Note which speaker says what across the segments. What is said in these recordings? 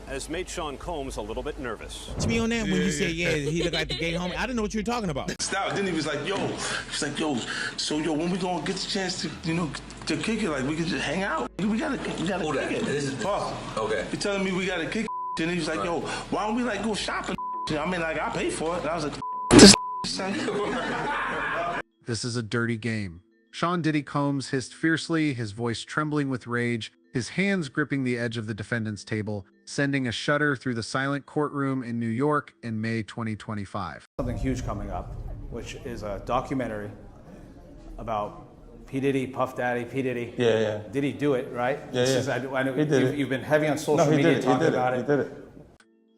Speaker 1: has made Sean Combs a little bit nervous.
Speaker 2: To me on that, when you said, yeah, he looked like the gay homie, I didn't know what you were talking about.
Speaker 3: Stop. Then he was like, yo, so when we gonna get the chance to, to kick it, like we could just hang out. We gotta kick it. This is Paul. Okay. He telling me we gotta kick it, and he was like, yo, why don't we like go shopping? I mean, like I pay for it. And I was like,
Speaker 4: This is a dirty game. Sean Diddy Combs hissed fiercely, his voice trembling with rage, his hands gripping the edge of the defendant's table, sending a shudder through the silent courtroom in New York in May 2025.
Speaker 5: Something huge coming up, which is a documentary about P. Diddy, Puff Daddy, P. Diddy.
Speaker 3: Yeah.
Speaker 5: Did he do it, right?
Speaker 3: I
Speaker 5: know
Speaker 3: he did
Speaker 5: you've been heavy on social media talking about it.
Speaker 3: He did it.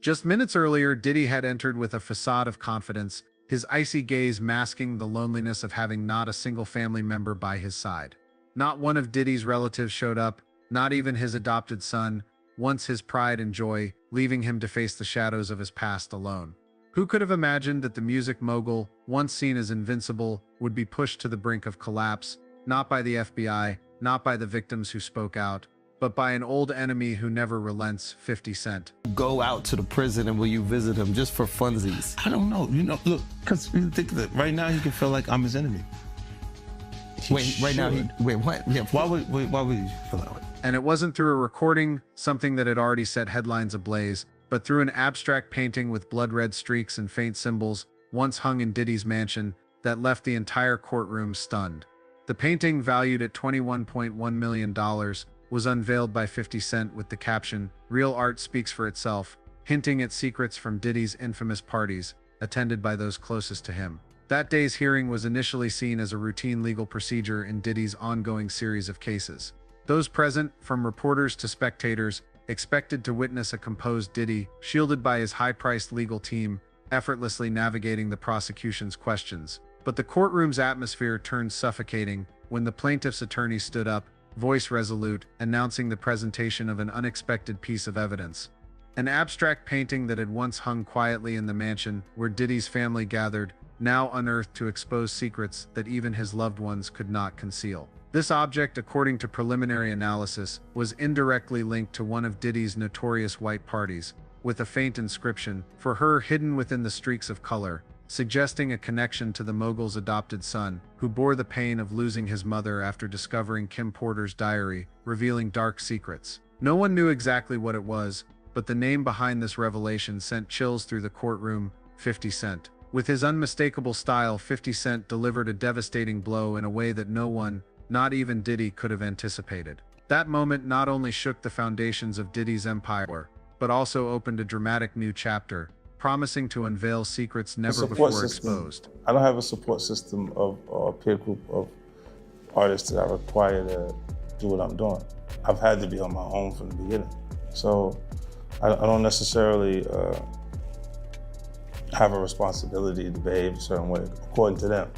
Speaker 4: Just minutes earlier, Diddy had entered with a facade of confidence, his icy gaze masking the loneliness of having not a single family member by his side. Not one of Diddy's relatives showed up, not even his adopted son, once his pride and joy, leaving him to face the shadows of his past alone. Who could have imagined that the music mogul, once seen as invincible, would be pushed to the brink of collapse, not by the FBI, not by the victims who spoke out, but by an old enemy who never relents, 50 Cent.
Speaker 6: Go out to the prison and will you visit him just for funsies?
Speaker 3: I don't know. Look, because you think that right now he can feel like I'm his enemy.
Speaker 6: Wait, right now wait, what? Yeah,
Speaker 3: why would you feel that way?
Speaker 4: And it wasn't through a recording, something that had already set headlines ablaze, but through an abstract painting with blood-red streaks and faint symbols, once hung in Diddy's mansion, that left the entire courtroom stunned. The painting, valued at $21.1 million, was unveiled by 50 Cent with the caption, "Real art speaks for itself," hinting at secrets from Diddy's infamous parties, attended by those closest to him. That day's hearing was initially seen as a routine legal procedure in Diddy's ongoing series of cases. Those present, from reporters to spectators, expected to witness a composed Diddy, shielded by his high-priced legal team, effortlessly navigating the prosecution's questions. But the courtroom's atmosphere turned suffocating when the plaintiff's attorney stood up, voice resolute, announcing the presentation of an unexpected piece of evidence. An abstract painting that had once hung quietly in the mansion where Diddy's family gathered, now unearthed to expose secrets that even his loved ones could not conceal. This object, according to preliminary analysis, was indirectly linked to one of Diddy's notorious white parties, with a faint inscription, "For her," hidden within the streaks of color, suggesting a connection to the mogul's adopted son, who bore the pain of losing his mother after discovering Kim Porter's diary, revealing dark secrets. No one knew exactly what it was, but the name behind this revelation sent chills through the courtroom, 50 Cent. With his unmistakable style, 50 Cent delivered a devastating blow in a way that no one, not even Diddy, could have anticipated. That moment not only shook the foundations of Diddy's empire, but also opened a dramatic new chapter, promising to unveil secrets never before exposed.
Speaker 3: I don't have a support system of or a peer group of artists that I require to do what I'm doing. I've had to be on my own from the beginning. So I don't necessarily have a responsibility to behave a certain way, according to them.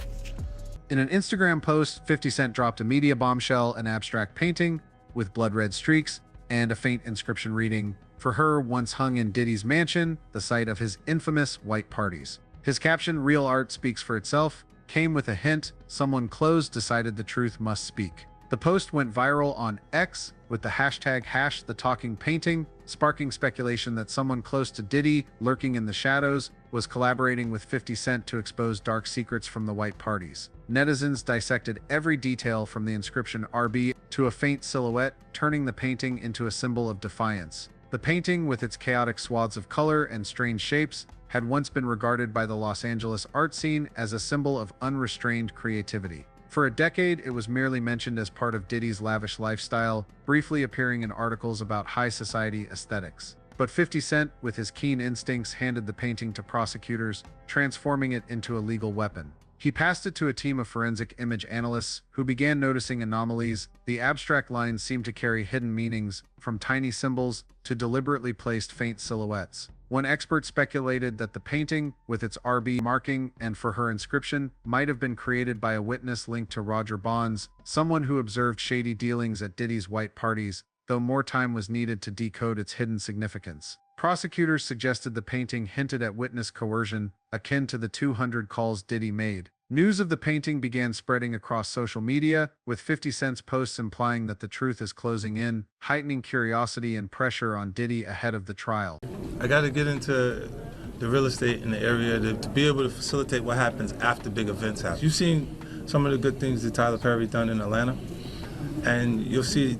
Speaker 4: In an Instagram post, 50 Cent dropped a media bombshell, an abstract painting with blood-red streaks and a faint inscription reading, "For her," once hung in Diddy's mansion, the site of his infamous white parties. His caption, "Real art speaks for itself," came with a hint: someone close decided the truth must speak. The post went viral on X with the hashtag #TheTalkingPainting, sparking speculation that someone close to Diddy, lurking in the shadows, was collaborating with 50 Cent to expose dark secrets from the white parties. Netizens dissected every detail from the inscription "RB" to a faint silhouette, turning the painting into a symbol of defiance. The painting, with its chaotic swaths of color and strange shapes, had once been regarded by the Los Angeles art scene as a symbol of unrestrained creativity. For a decade, it was merely mentioned as part of Diddy's lavish lifestyle, briefly appearing in articles about high society aesthetics. But 50 Cent, with his keen instincts, handed the painting to prosecutors, transforming it into a legal weapon. He passed it to a team of forensic image analysts who began noticing anomalies. The abstract lines seemed to carry hidden meanings, from tiny symbols to deliberately placed faint silhouettes. One expert speculated that the painting, with its RB marking and "For her" inscription, might have been created by a witness linked to Roger Bonds, someone who observed shady dealings at Diddy's white parties, though more time was needed to decode its hidden significance. Prosecutors suggested the painting hinted at witness coercion, akin to the 200 calls Diddy made, News of the painting began spreading across social media, with 50 Cent's posts implying that the truth is closing in, heightening curiosity and pressure on Diddy ahead of the trial.
Speaker 3: I got to get into the real estate in the area to be able to facilitate what happens after big events happen. You've seen some of the good things that Tyler Perry done in Atlanta, and you'll see.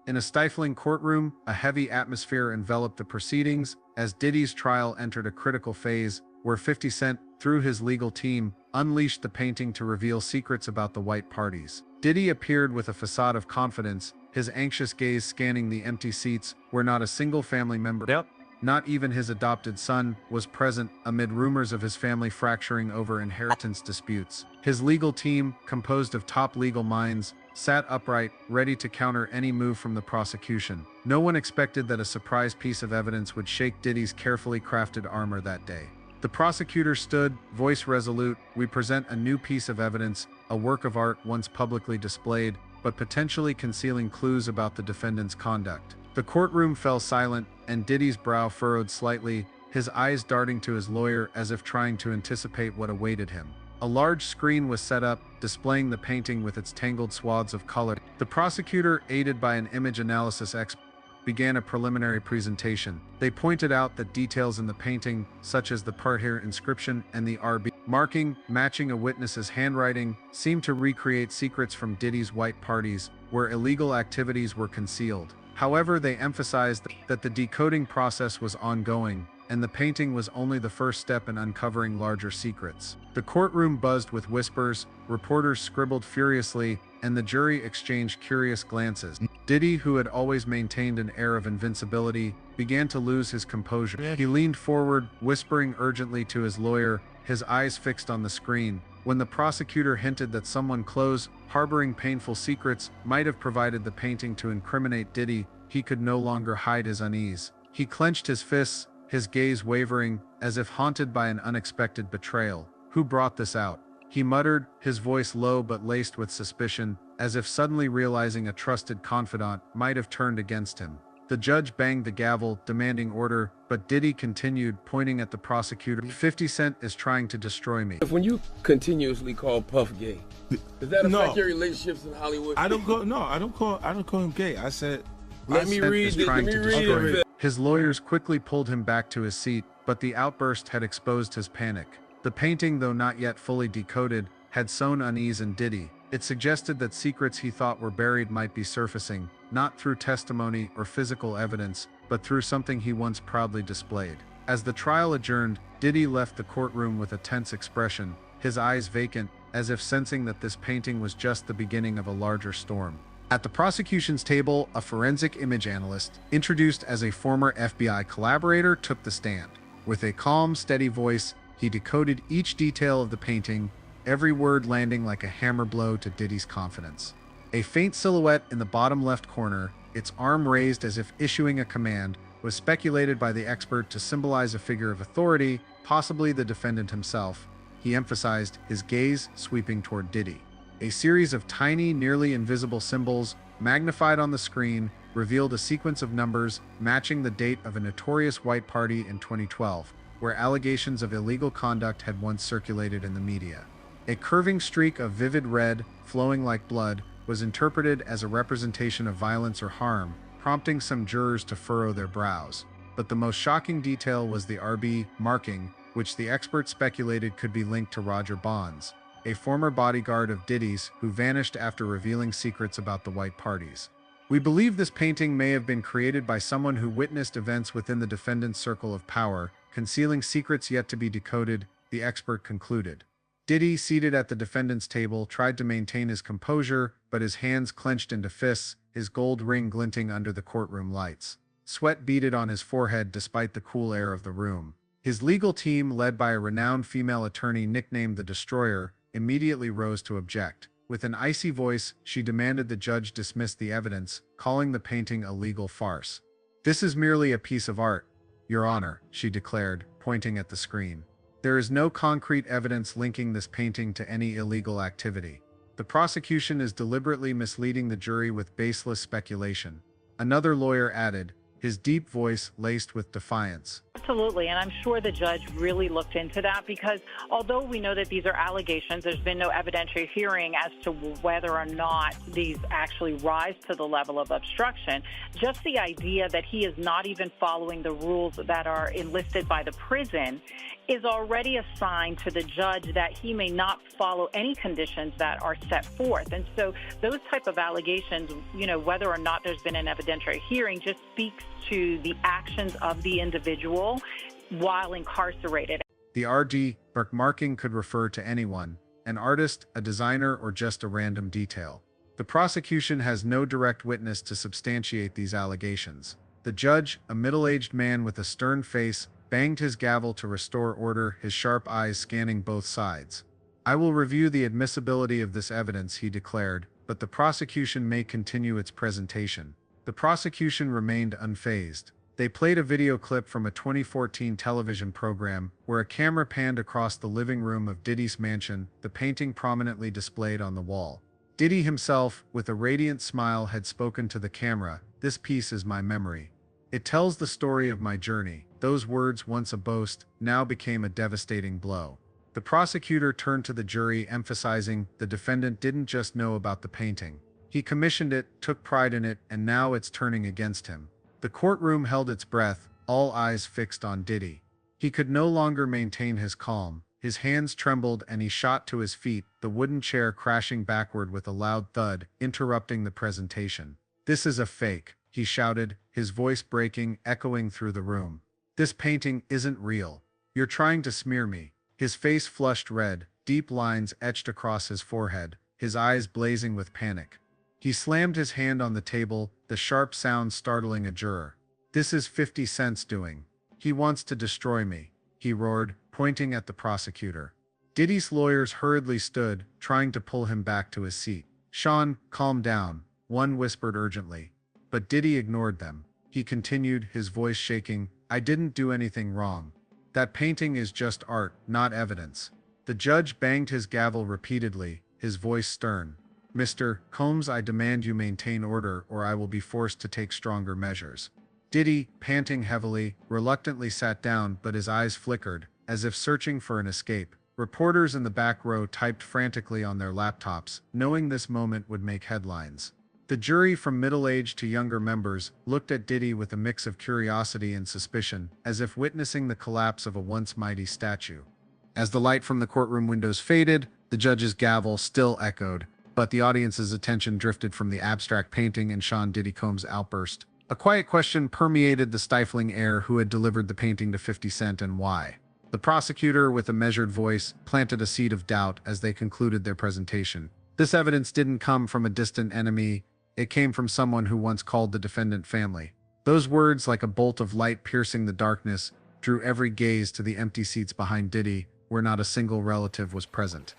Speaker 4: In a stifling courtroom, a heavy atmosphere enveloped the proceedings as Diddy's trial entered a critical phase where 50 Cent, through his legal team, unleashed the painting to reveal secrets about the white parties. Diddy appeared with a facade of confidence, his anxious gaze scanning the empty seats where not a single family member, not even his adopted son, was present amid rumors of his family fracturing over inheritance disputes. His legal team, composed of top legal minds, sat upright, ready to counter any move from the prosecution. No one expected that a surprise piece of evidence would shake Diddy's carefully crafted armor that day. The prosecutor stood, voice resolute. "We present a new piece of evidence, a work of art once publicly displayed, but potentially concealing clues about the defendant's conduct." The courtroom fell silent, and Diddy's brow furrowed slightly, his eyes darting to his lawyer as if trying to anticipate what awaited him. A large screen was set up, displaying the painting with its tangled swaths of color. The prosecutor, aided by an image analysis expert, began a preliminary presentation. They pointed out that details in the painting, such as the part here inscription and the RB marking matching a witness's handwriting, seemed to recreate secrets from Diddy's white parties, where illegal activities were concealed. However, they emphasized that the decoding process was ongoing, and the painting was only the first step in uncovering larger secrets. The courtroom buzzed with whispers, reporters scribbled furiously, and the jury exchanged curious glances. Diddy, who had always maintained an air of invincibility, began to lose his composure. He leaned forward, whispering urgently to his lawyer, his eyes fixed on the screen. When the prosecutor hinted that someone close, harboring painful secrets, might have provided the painting to incriminate Diddy, he could no longer hide his unease. He clenched his fists, his gaze wavering, as if haunted by an unexpected betrayal. "Who brought this out?" he muttered, his voice low but laced with suspicion, as if suddenly realizing a trusted confidant might have turned against him. The judge banged the gavel, demanding order, but Diddy continued, pointing at the prosecutor. 50 Cent is trying to destroy me.
Speaker 7: When you continuously call Puff gay, does that affect your relationships in Hollywood?
Speaker 3: I don't call him gay. I said,
Speaker 7: let me read it.
Speaker 4: His lawyers quickly pulled him back to his seat, but the outburst had exposed his panic. The painting, though not yet fully decoded, had sown unease in Diddy. It suggested that secrets he thought were buried might be surfacing, not through testimony or physical evidence, but through something he once proudly displayed. As the trial adjourned, Diddy left the courtroom with a tense expression, his eyes vacant, as if sensing that this painting was just the beginning of a larger storm. At the prosecution's table, a forensic image analyst, introduced as a former FBI collaborator, took the stand. With a calm, steady voice, he decoded each detail of the painting, every word landing like a hammer blow to Diddy's confidence. A faint silhouette in the bottom left corner, its arm raised as if issuing a command, was speculated by the expert to symbolize a figure of authority, possibly the defendant himself. He emphasized, his gaze sweeping toward Diddy. A series of tiny, nearly invisible symbols, magnified on the screen, revealed a sequence of numbers matching the date of a notorious white party in 2012, where allegations of illegal conduct had once circulated in the media. A curving streak of vivid red, flowing like blood, was interpreted as a representation of violence or harm, prompting some jurors to furrow their brows. But the most shocking detail was the RB marking, which the expert speculated could be linked to Roger Bonds, a former bodyguard of Diddy's who vanished after revealing secrets about the white parties. "We believe this painting may have been created by someone who witnessed events within the defendant's circle of power, concealing secrets yet to be decoded," the expert concluded. Diddy, seated at the defendant's table, tried to maintain his composure, but his hands clenched into fists, his gold ring glinting under the courtroom lights. Sweat beaded on his forehead despite the cool air of the room. His legal team, led by a renowned female attorney nicknamed the Destroyer, immediately rose to object. With an icy voice, she demanded the judge dismiss the evidence, calling the painting a legal farce. "This is merely a piece of art, Your Honor," she declared, pointing at the screen. "There is no concrete evidence linking this painting to any illegal activity. The prosecution is deliberately misleading the jury with baseless speculation." Another lawyer added, his deep voice laced with defiance.
Speaker 8: Absolutely, and I'm sure the judge really looked into that because although we know that these are allegations, there's been no evidentiary hearing as to whether or not these actually rise to the level of obstruction. Just the idea that he is not even following the rules that are enlisted by the prison is already a sign to the judge that he may not follow any conditions that are set forth. And so those type of allegations, whether or not there's been an evidentiary hearing, just speaks to the actions of the individual while incarcerated.
Speaker 4: The RD marking could refer to anyone, an artist, a designer, or just a random detail. The prosecution has no direct witness to substantiate these allegations. The judge, a middle-aged man with a stern face, banged his gavel to restore order, his sharp eyes scanning both sides. "I will review the admissibility of this evidence," he declared, but the prosecution may continue its presentation. The prosecution remained unfazed. They played a video clip from a 2014 television program where a camera panned across the living room of Diddy's mansion, the painting prominently displayed on the wall. Diddy himself, with a radiant smile, had spoken to the camera, "This piece is my memory. It tells the story of my journey." Those words, once a boast, now became a devastating blow. The prosecutor turned to the jury, emphasizing the defendant didn't just know about the painting. He commissioned it, took pride in it, and now it's turning against him. The courtroom held its breath, all eyes fixed on Diddy. He could no longer maintain his calm. His hands trembled and he shot to his feet, the wooden chair crashing backward with a loud thud, interrupting the presentation. "This is a fake," he shouted, his voice breaking, echoing through the room. "This painting isn't real. You're trying to smear me." His face flushed red, deep lines etched across his forehead, his eyes blazing with panic. He slammed his hand on the table, the sharp sound startling a juror. "This is 50 Cent's doing. He wants to destroy me," he roared, pointing at the prosecutor. Diddy's lawyers hurriedly stood, trying to pull him back to his seat. "Sean, calm down," one whispered urgently. But Diddy ignored them. He continued, his voice shaking, "I didn't do anything wrong. That painting is just art, not evidence." The judge banged his gavel repeatedly, his voice stern. "Mr. Combs, I demand you maintain order or I will be forced to take stronger measures." Diddy, panting heavily, reluctantly sat down, but his eyes flickered, as if searching for an escape. Reporters in the back row typed frantically on their laptops, knowing this moment would make headlines. The jury, from middle-aged to younger members, looked at Diddy with a mix of curiosity and suspicion, as if witnessing the collapse of a once mighty statue. As the light from the courtroom windows faded, the judge's gavel still echoed, but the audience's attention drifted from the abstract painting and Sean Diddy Combs' outburst. A quiet question permeated the stifling air: who had delivered the painting to 50 Cent and why? The prosecutor, with a measured voice, planted a seed of doubt as they concluded their presentation. This evidence didn't come from a distant enemy. It came from someone who once called the defendant family. Those words, like a bolt of light piercing the darkness, drew every gaze to the empty seats behind Diddy, where not a single relative was present.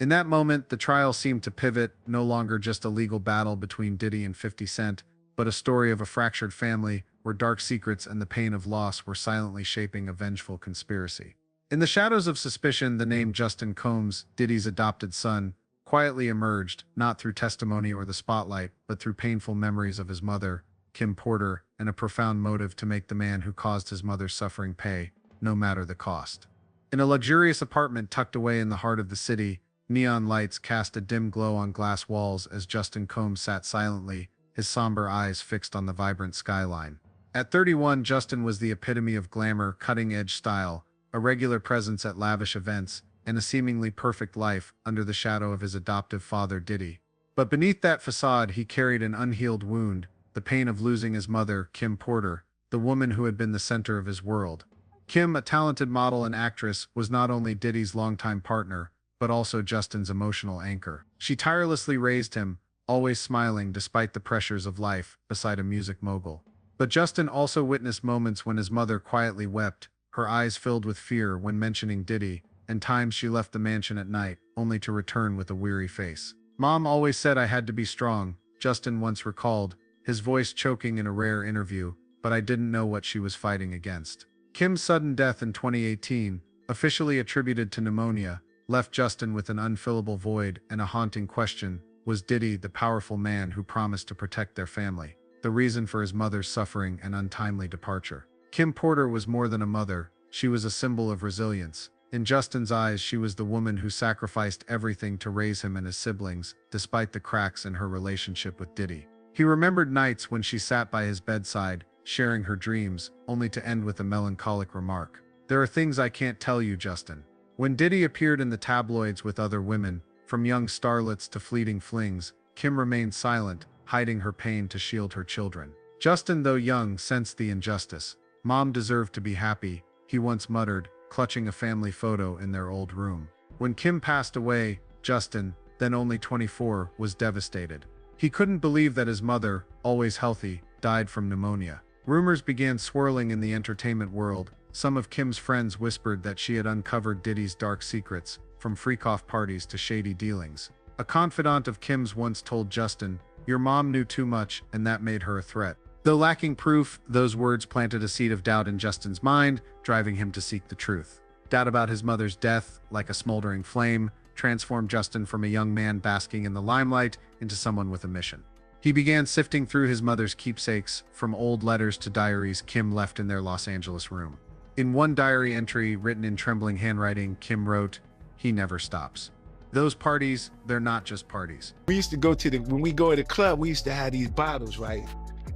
Speaker 4: In that moment, the trial seemed to pivot, no longer just a legal battle between Diddy and 50 Cent, but a story of a fractured family, where dark secrets and the pain of loss were silently shaping a vengeful conspiracy. In the shadows of suspicion, the name Justin Combs, Diddy's adopted son, quietly emerged, not through testimony or the spotlight, but through painful memories of his mother, Kim Porter, and a profound motive to make the man who caused his mother's suffering pay, no matter the cost. In a luxurious apartment tucked away in the heart of the city, neon lights cast a dim glow on glass walls as Justin Combs sat silently, his somber eyes fixed on the vibrant skyline. At 31, Justin was the epitome of glamour, cutting-edge style, a regular presence at lavish events, and a seemingly perfect life under the shadow of his adoptive father Diddy. But beneath that facade, he carried an unhealed wound, the pain of losing his mother, Kim Porter, the woman who had been the center of his world. Kim, a talented model and actress, was not only Diddy's longtime partner, but also Justin's emotional anchor. She tirelessly raised him, always smiling despite the pressures of life, beside a music mogul. But Justin also witnessed moments when his mother quietly wept, her eyes filled with fear when mentioning Diddy, and times she left the mansion at night, only to return with a weary face. "Mom always said I had to be strong," Justin once recalled, his voice choking in a rare interview, "but I didn't know what she was fighting against." Kim's sudden death in 2018, officially attributed to pneumonia, left Justin with an unfillable void and a haunting question: Was Diddy the powerful man who promised to protect their family, the reason for his mother's suffering and untimely departure? Kim Porter was more than a mother, she was a symbol of resilience. In Justin's eyes, she was the woman who sacrificed everything to raise him and his siblings, despite the cracks in her relationship with Diddy. He remembered nights when she sat by his bedside, sharing her dreams, only to end with a melancholic remark. "There are things I can't tell you, Justin." When Diddy appeared in the tabloids with other women, from young starlets to fleeting flings, Kim remained silent, hiding her pain to shield her children. Justin, though young, sensed the injustice. "Mom deserved to be happy," he once muttered, clutching a family photo in their old room. When Kim passed away, Justin, then only 24, was devastated. He couldn't believe that his mother, always healthy, died from pneumonia. Rumors began swirling in the entertainment world. Some of Kim's friends whispered that she had uncovered Diddy's dark secrets, from freak-off parties to shady dealings. A confidant of Kim's once told Justin, "Your mom knew too much, and that made her a threat." Though lacking proof, those words planted a seed of doubt in Justin's mind, driving him to seek the truth. Doubt about his mother's death, like a smoldering flame, transformed Justin from a young man basking in the limelight into someone with a mission. He began sifting through his mother's keepsakes, from old letters to diaries Kim left in their Los Angeles room. In one diary entry, written in trembling handwriting, Kim wrote, "He never stops. Those parties, they're not just parties."
Speaker 9: We used to go to when we go to the club, we used to have these bottles, right?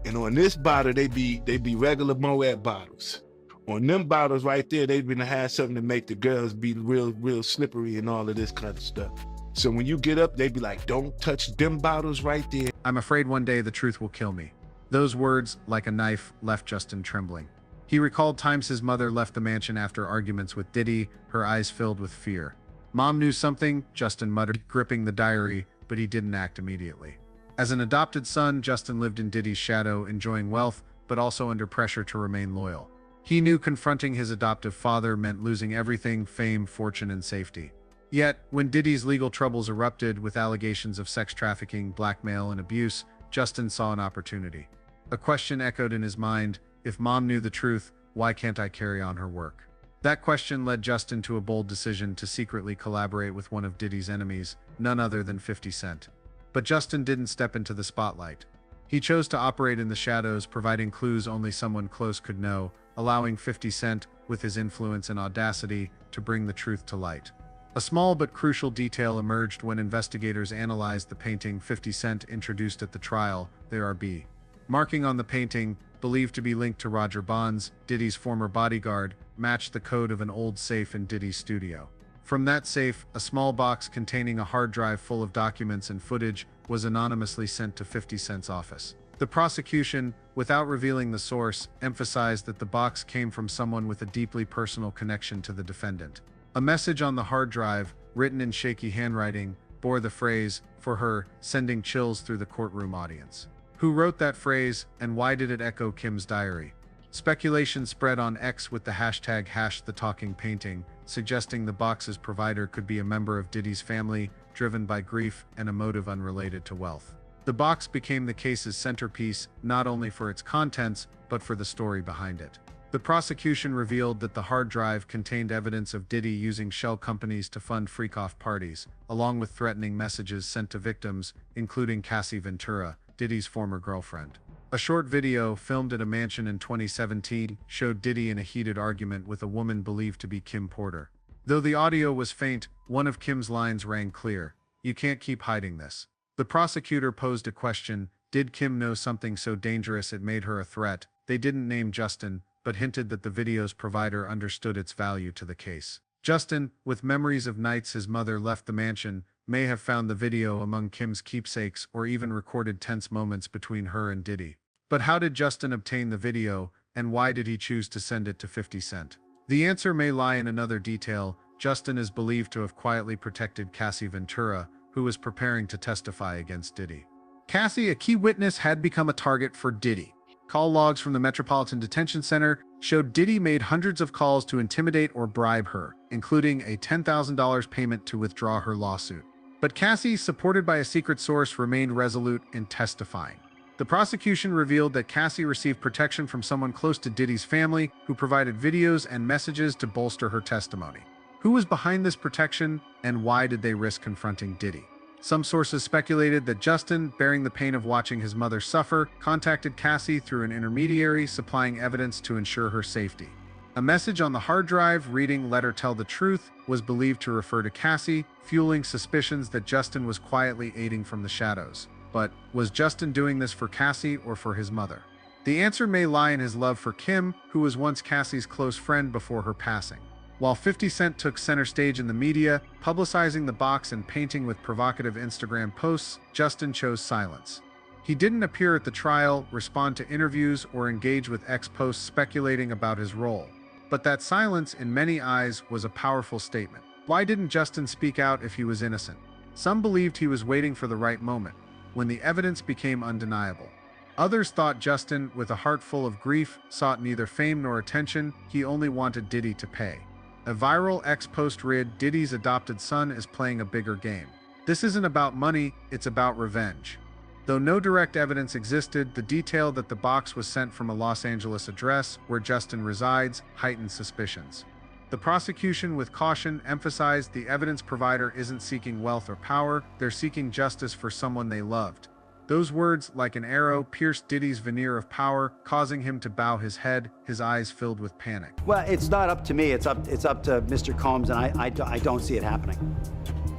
Speaker 9: And on this bottle, they be regular Moet bottles. On them bottles right there, they'd been to have something to make the girls be real slippery and all of this kind of stuff. So when you get up, they'd be like, "Don't touch them bottles right there."
Speaker 4: "I'm afraid one day the truth will kill me." Those words, like a knife, left Justin trembling. He recalled times his mother left the mansion after arguments with Diddy, her eyes filled with fear. "Mom knew something," Justin muttered, gripping the diary, but he didn't act immediately. As an adopted son, Justin lived in Diddy's shadow, enjoying wealth, but also under pressure to remain loyal. He knew confronting his adoptive father meant losing everything: fame, fortune, and safety. Yet, when Diddy's legal troubles erupted with allegations of sex trafficking, blackmail, and abuse, Justin saw an opportunity. A question echoed in his mind: if Mom knew the truth, why can't I carry on her work? That question led Justin to a bold decision to secretly collaborate with one of Diddy's enemies, none other than 50 Cent. But Justin didn't step into the spotlight. He chose to operate in the shadows, providing clues only someone close could know, allowing 50 Cent, with his influence and audacity, to bring the truth to light. A small but crucial detail emerged when investigators analyzed the painting 50 Cent introduced at the trial. There are B. Marking on the painting, believed to be linked to Roger Bonds, Diddy's former bodyguard, matched the code of an old safe in Diddy's studio. From that safe, a small box containing a hard drive full of documents and footage was anonymously sent to 50 Cent's office. The prosecution, without revealing the source, emphasized that the box came from someone with a deeply personal connection to the defendant. A message on the hard drive, written in shaky handwriting, bore the phrase, "For her," sending chills through the courtroom audience. Who wrote that phrase, and why did it echo Kim's diary? Speculation spread on X with the hashtag #TheTalkingPainting, suggesting the box's provider could be a member of Diddy's family, driven by grief and a motive unrelated to wealth. The box became the case's centerpiece, not only for its contents, but for the story behind it. The prosecution revealed that the hard drive contained evidence of Diddy using shell companies to fund freak-off parties, along with threatening messages sent to victims, including Cassie Ventura, Diddy's former girlfriend. A short video filmed at a mansion in 2017 showed Diddy in a heated argument with a woman believed to be Kim Porter. Though the audio was faint, one of Kim's lines rang clear: "You can't keep hiding this." The prosecutor posed a question: did Kim know something so dangerous it made her a threat? They didn't name Justin, but hinted that the video's provider understood its value to the case. Justin, with memories of nights his mother left the mansion, may have found the video among Kim's keepsakes or even recorded tense moments between her and Diddy. But how did Justin obtain the video, and why did he choose to send it to 50 Cent? The answer may lie in another detail. Justin is believed to have quietly protected Cassie Ventura, who was preparing to testify against Diddy. Cassie, a key witness, had become a target for Diddy. Call logs from the Metropolitan Detention Center showed Diddy made hundreds of calls to intimidate or bribe her, including a $10,000 payment to withdraw her lawsuit. But Cassie, supported by a secret source, remained resolute in testifying. The prosecution revealed that Cassie received protection from someone close to Diddy's family, who provided videos and messages to bolster her testimony. Who was behind this protection, and why did they risk confronting Diddy? Some sources speculated that Justin, bearing the pain of watching his mother suffer, contacted Cassie through an intermediary, supplying evidence to ensure her safety. A message on the hard drive reading "Let her tell the truth" was believed to refer to Cassie, fueling suspicions that Justin was quietly aiding from the shadows. But was Justin doing this for Cassie or for his mother? The answer may lie in his love for Kim, who was once Cassie's close friend before her passing. While 50 Cent took center stage in the media, publicizing the box and painting with provocative Instagram posts, Justin chose silence. He didn't appear at the trial, respond to interviews, or engage with ex-posts speculating about his role. But that silence, in many eyes, was a powerful statement. Why didn't Justin speak out if he was innocent? Some believed he was waiting for the right moment, when the evidence became undeniable. Others thought Justin, with a heart full of grief, sought neither fame nor attention. He only wanted Diddy to pay. A viral ex-post read, "Diddy's adopted son is playing a bigger game. This isn't about money, it's about revenge." Though no direct evidence existed, the detail that the box was sent from a Los Angeles address where Justin resides heightened suspicions. The prosecution, with caution, emphasized the evidence provider isn't seeking wealth or power, they're seeking justice for someone they loved. Those words, like an arrow, pierced Diddy's veneer of power, causing him to bow his head, his eyes filled with panic.
Speaker 10: Well, it's not up to me. It's up to Mr. Combs, and I don't see it happening.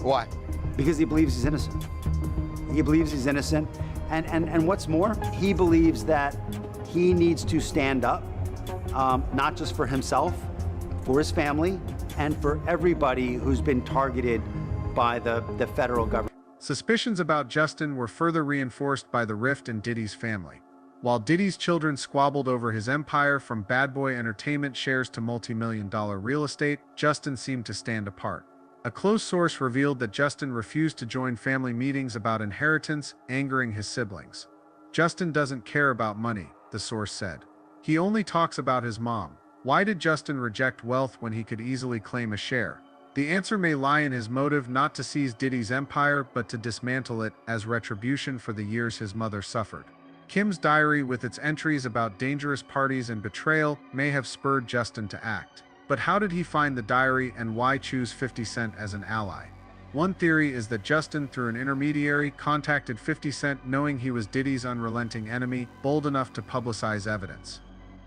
Speaker 6: Why?
Speaker 10: Because he believes he's innocent. He believes he's innocent, and what's more, he believes that he needs to stand up, not just for himself, for his family, and for everybody who's been targeted by the federal government.
Speaker 4: Suspicions about Justin were further reinforced by the rift in Diddy's family. While Diddy's children squabbled over his empire, from bad boy entertainment shares to multi-million-dollar real estate, Justin seemed to stand apart. A close source revealed that Justin refused to join family meetings about inheritance, angering his siblings. "Justin doesn't care about money," the source said. "He only talks about his mom." Why did Justin reject wealth when he could easily claim a share? The answer may lie in his motive not to seize Diddy's empire, but to dismantle it as retribution for the years his mother suffered. Kim's diary, with its entries about dangerous parties and betrayal, may have spurred Justin to act. But how did he find the diary, and why choose 50 Cent as an ally? One theory is that Justin, through an intermediary, contacted 50 Cent knowing he was Diddy's unrelenting enemy, bold enough to publicize evidence.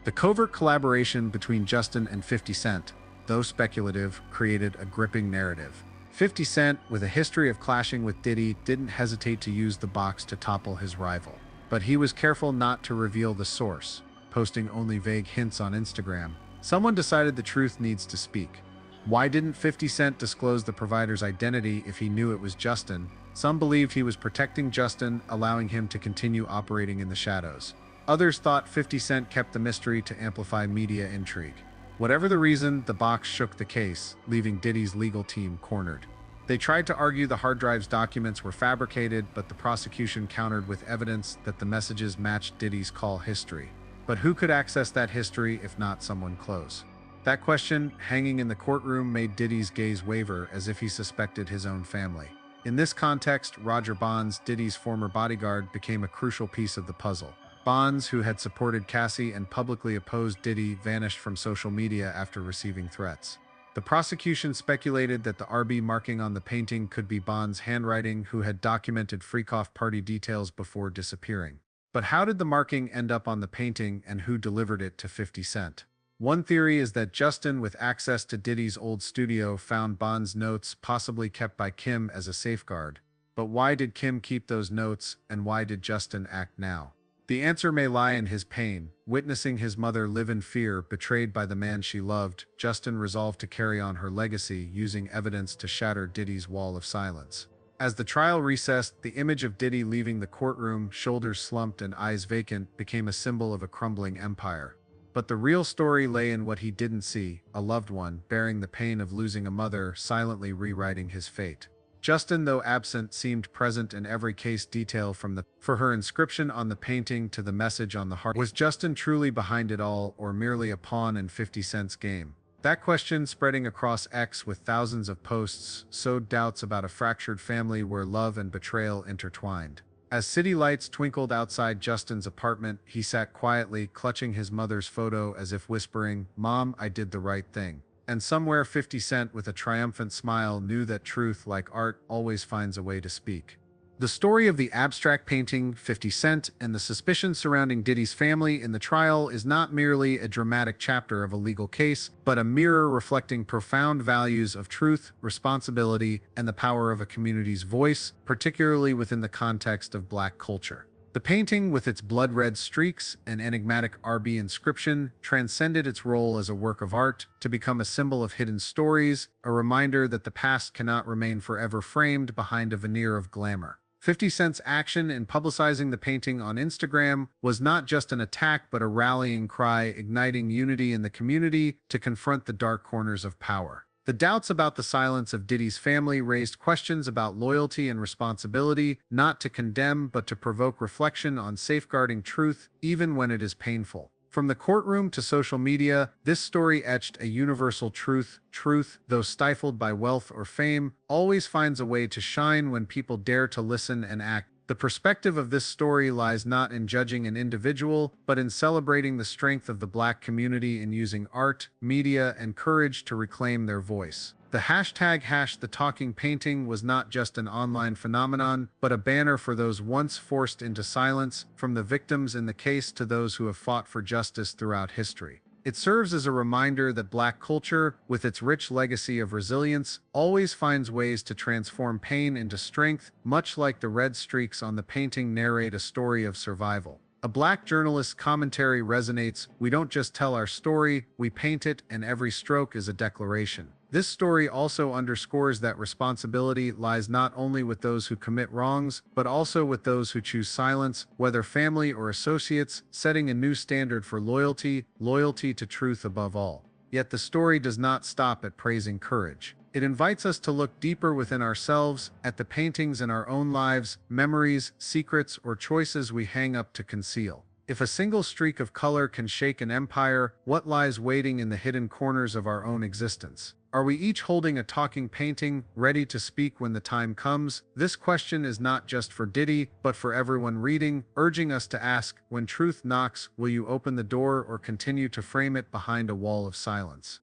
Speaker 4: The covert collaboration between Justin and 50 Cent, though speculative, created a gripping narrative. 50 Cent, with a history of clashing with Diddy, didn't hesitate to use the box to topple his rival. But he was careful not to reveal the source, posting only vague hints on Instagram. Someone decided the truth needs to speak. Why didn't 50 Cent disclose the provider's identity if he knew it was Justin? Some believed he was protecting Justin, allowing him to continue operating in the shadows. Others thought 50 Cent kept the mystery to amplify media intrigue. Whatever the reason, the box shook the case, leaving Diddy's legal team cornered. They tried to argue the hard drive's documents were fabricated, but the prosecution countered with evidence that the messages matched Diddy's call history. But who could access that history if not someone close? That question, hanging in the courtroom, made Diddy's gaze waver, as if he suspected his own family. In this context, Roger Bonds, Diddy's former bodyguard, became a crucial piece of the puzzle. Bonds, who had supported Cassie and publicly opposed Diddy, vanished from social media after receiving threats. The prosecution speculated that the RB marking on the painting could be Bonds' handwriting, who had documented freak-off party details before disappearing. But how did the marking end up on the painting, and who delivered it to 50 Cent? One theory is that Justin, with access to Diddy's old studio, found Bonds' notes, possibly kept by Kim as a safeguard. But why did Kim keep those notes, and why did Justin act now? The answer may lie in his pain. Witnessing his mother live in fear, betrayed by the man she loved, Justin resolved to carry on her legacy, using evidence to shatter Diddy's wall of silence. As the trial recessed, the image of Diddy leaving the courtroom, shoulders slumped and eyes vacant, became a symbol of a crumbling empire. But the real story lay in what he didn't see: a loved one, bearing the pain of losing a mother, silently rewriting his fate. Justin, though absent, seemed present in every case detail, from her inscription on the painting to the message on the heart. Was Justin truly behind it all, or merely a pawn in 50 Cent's game? That question, spreading across X with thousands of posts, sowed doubts about a fractured family where love and betrayal intertwined. As city lights twinkled outside Justin's apartment, he sat quietly, clutching his mother's photo as if whispering, "Mom, I did the right thing." And somewhere 50 Cent with a triumphant smile knew that truth, like art, always finds a way to speak. The story of the abstract painting 50 Cent and the suspicion surrounding Diddy's family in the trial is not merely a dramatic chapter of a legal case, but a mirror reflecting profound values of truth, responsibility, and the power of a community's voice, particularly within the context of Black culture. The painting, with its blood-red streaks and enigmatic RB inscription, transcended its role as a work of art to become a symbol of hidden stories, a reminder that the past cannot remain forever framed behind a veneer of glamour. 50 Cent's action in publicizing the painting on Instagram was not just an attack but a rallying cry, igniting unity in the community to confront the dark corners of power. The doubts about the silence of Diddy's family raised questions about loyalty and responsibility, not to condemn but to provoke reflection on safeguarding truth, even when it is painful. From the courtroom to social media, this story etched a universal truth. Truth, though stifled by wealth or fame, always finds a way to shine when people dare to listen and act. The perspective of this story lies not in judging an individual, but in celebrating the strength of the Black community in using art, media, and courage to reclaim their voice. The #The Talking Painting was not just an online phenomenon, but a banner for those once forced into silence, from the victims in the case to those who have fought for justice throughout history. It serves as a reminder that Black culture, with its rich legacy of resilience, always finds ways to transform pain into strength, much like the red streaks on the painting narrate a story of survival. A Black journalist's commentary resonates: "We don't just tell our story, we paint it, and every stroke is a declaration." This story also underscores that responsibility lies not only with those who commit wrongs, but also with those who choose silence, whether family or associates, setting a new standard for loyalty to truth above all. Yet the story does not stop at praising courage. It invites us to look deeper within ourselves, at the paintings in our own lives, memories, secrets, or choices we hang up to conceal. If a single streak of color can shake an empire, what lies waiting in the hidden corners of our own existence? Are we each holding a talking painting, ready to speak when the time comes? This question is not just for Diddy, but for everyone reading, urging us to ask, when truth knocks, will you open the door or continue to frame it behind a wall of silence?